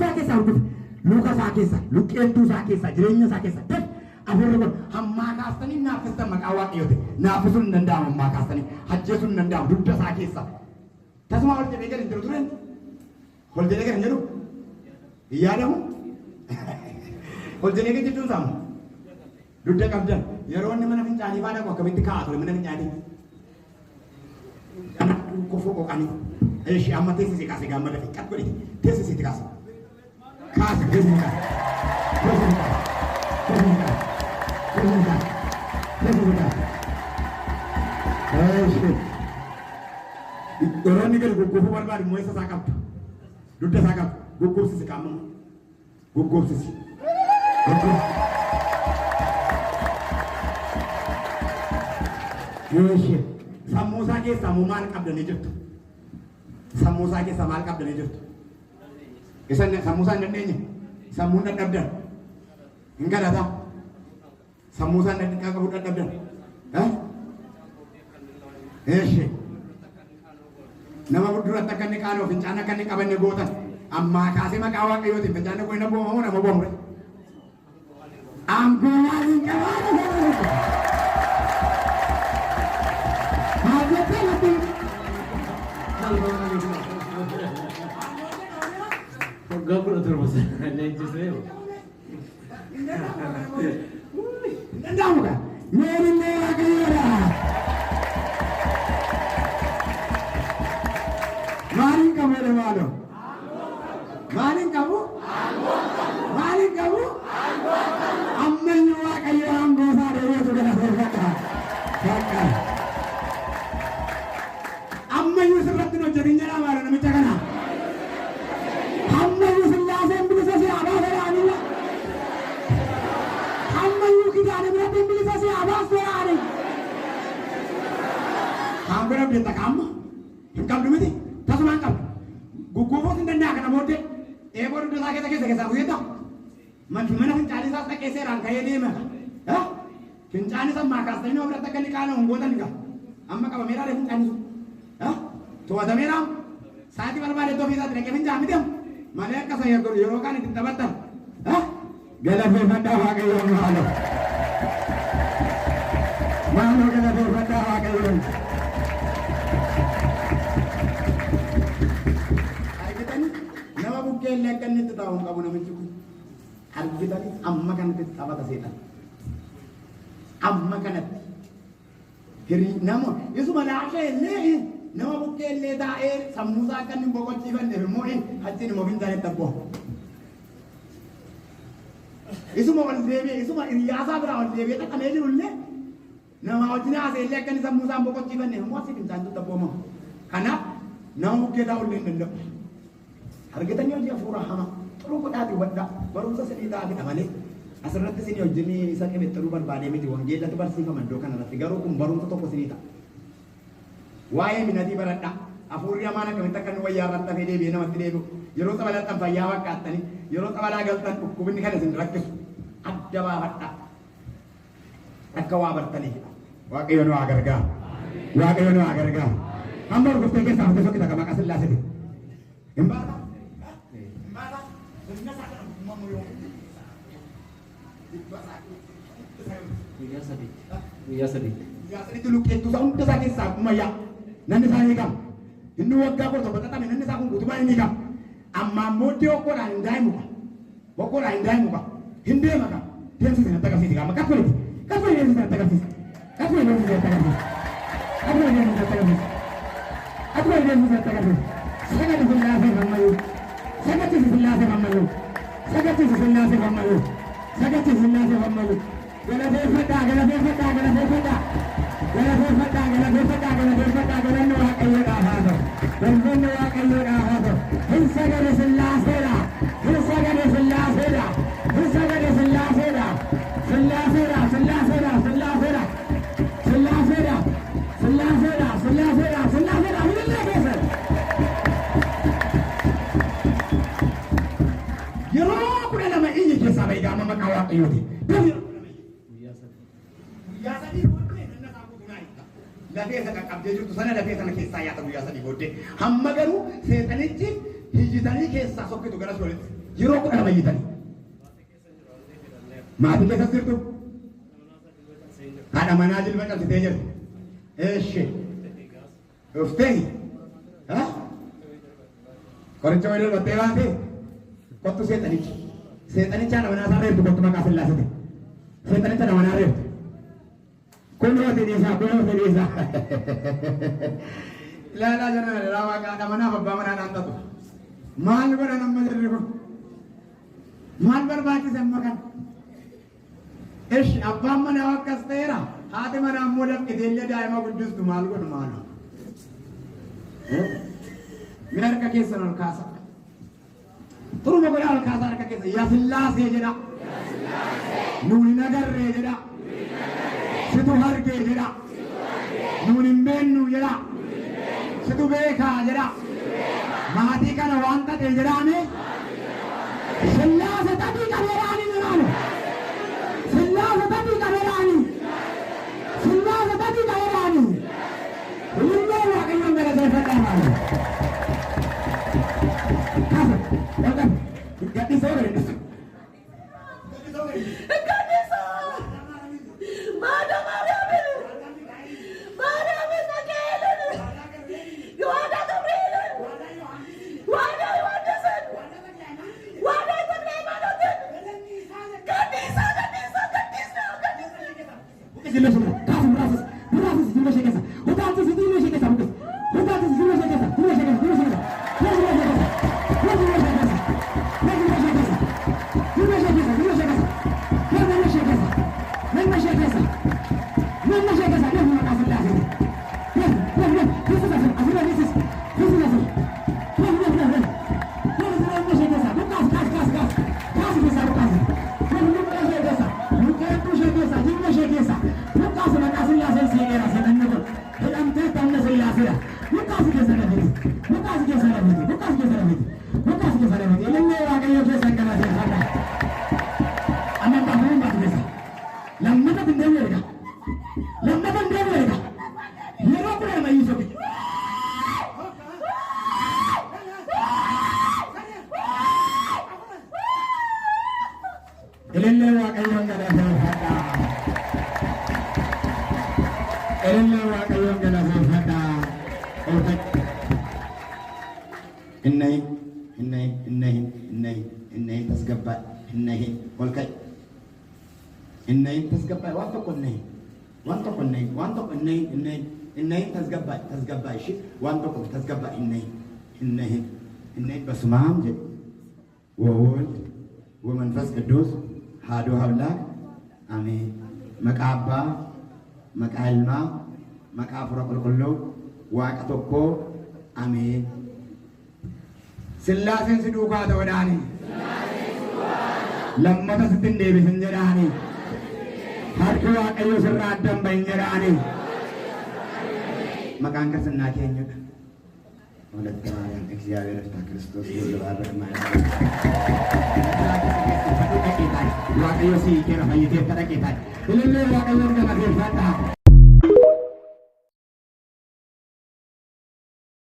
saake sautu luka saake sa lukentu saake sa jirenya saake sa def afurgo hamma kaastani naafista maqawa qiyote naafisun nandam hamma kaastani hajjesun nandam dudda saake sa tasma wal jebe gari ndiro turen wal jebe gari ndiro iyadamu wal jebe gari ndiro sam dudda kabdan yeronni mana finjani bada ko kamiti ka to mana finjani ana ko foko kani eshi amma tesi kasi gamma da fikat ko tesi kasi kasi gesinka eshi doroni gel gugu barbar moy sa sakap dudda sakap gugu sisi kamu gugu sisi eshi samosa ke samuman kabda ne jirtu samosa ke samal kabda ne jirtu isan samosa ndane ni samun da dabda ingada ta samosa ndane ka ka buda dabda eshi nama budura takkan ni kano fincana kan ni kabanne gotan amma kasi makawa kayo ti fincana ko ina bo mo na mo bo re ambo ni kawa Gak perlu terus, lanjut saya. Nandang bukan? Meri merah kaya. Maling kamu ada mana? Maling kamu? Maling kamu? Amal nyawa kaya anggota dari sudah berkata. Kata. Amal yang seperti itu jadinya apa? Nama cakana. Berapa dia tak kamu? Engkau dulu ni, tak semua engkau. Gugu pun tidak nak kena mode. Baru dah sakit aku itu. Mana pencari saya tak keser angkai dia mah. Pencari saya makas ini orang tak kena kalau unggulan juga. Amma kau merah dia pencari. Tu ada merah. Saat ini baru itu bisa tidak pencari dia. Mana kau saya guru yorokan itu tak betul. Galah berfanda wakai orang malu. Malu galah berfanda wakai orang. Kaya kan itu tahu kamu nama cukup. Harus kita ni amma kan itu apa setan. Amma kan itu. Kiri nama itu mana asyik ni. Nama bukan le daer samusa kan ni bokot ciban ni moin hati ni mobil dari tabu. Itu mau lebi itu mau iriasa berapa lebi tak kami ni ulle. Nama awalnya asyik le kan ni samusa bokot ciban ni mau sih pintar tu tabu mau. Karena nama bukan dah ulle nendo. Harganya dia furahama. Terus kau dah diwada. Baru saya sedih dah kita balik. Asal nanti sini ojeni saya kebet terus berbalik mesti uang jeda tu bersih kaman dokan ada tiga rukum baru tu toko sini tak. Wahai minati berada. Afuria mana kami takkan wayaran tapi dia bina mati dia bu. Jero tak balik tanpa yawak kata ni. Jero tak balik agal tanpa kubin ni kan ada sendiri. Ada bahat tak. Akawa bertani. Wakayon agar ga. Wakayon agar ga. Ambar gusto ke sampai besok kita ke makasih lah sedih. Embar. Iya sedih. Ya sedih tu lukian tu saun tu sakit sak maya. Nanti saya kam. Hindu wagga ko to batata nanti saya kungu tu mana ni kam. Amma mode ko la indai muka. Boko la indai muka. Hinde maka. Dia sini nak kasih kam. Kapan ni? Kapan ni nak kasih? Kapan ni nak kasih? Kapan ni nak kasih? Kapan ni nak kasih? Sangat dillah mamayu. Sangat dillah mamayu. Sangat dillah mamayu. Sangat dillah mamayu. Gala berfada, gala berfada, gala berfada. Gala berfada, gala berfada, gala berfada, gala nuwa kayo na hado. Gala nuwa kayo na hado. Hinsaga ni Sallasera. Hinsaga ni Sallasera. Hinsaga ni Sallasera. Sallasera, Sallasera, Sallasera. Sallasera. Sallasera, Sallasera, Sallasera. Hilal besa. Yero kuna nama ini kisah baik ama makawa kayo di. Biasa di bote nanda aku gunai. Lafiyah sa kakabje jirtu sana lafiyah sana kesa ya tabu biasa di bote. Hamma garu setan icin hijitani kesa sokki tu gara sulit. yeroo kudha lama iyyitanii maatii keessa jirtu haadha manaa jilba cabsitee jirtu eeshi dhuftee qoricha wayii darbattee baate kottu seexanicha nama naasaa reeftu kottu maqaa sillaasite seexanicha nama naa reeftu kunoo fedhiisaa ilaalaa jira laa maqaa manaaf abbaa manaa naan tatu maal godhan amma jirri kun maal barbaachise amma kan ish abbaan manaa akkas ta'eera haati manaa ammoo dafqiteellee daa'ima guddistu maal godhu maalu min harka keessan ol kaasa turuma godhaa ol kaasaa harka keessa yaa sillaasee jedha nuuni nagarree jedha situ hargee jedha nuuni hin beennu jedha situ beekaa jedha maatii kana waan ta'e jedhaani sillaase tabii qabeeraani jedhaani sillaase tabii qabeeraani sillaase tabii qabeeraani illee waaqayyoon galateeffadhaa maali kaasa dhaqan gadhiisoo gadhiisu በስመ አብ ወወልድ ወመንፈስ ቅዱስ አሐዱ አምላክ አሜን። መቃ አባ መቃ ኢልማ መቃ ፉረ ቁልቁሉ ዋቅ ቶኮ አሜን። ስላሴን ሲዱካ ተወዳኒ ለመተ ስትንዴቢስን ጀዳኒ ሀርኪ ዋቀዮ ስራ አደንበኝ ጀዳኒ መቃን ከስና ኬኘ ወለተ ማርያም እግዚአብሔር ፍታ ክርስቶስ ይባረክ ማለት ነው። ዋቀዮ ሲኬራ ፈይቴ ተረቄታ ለለ ዋቀዮ ገና ፈታ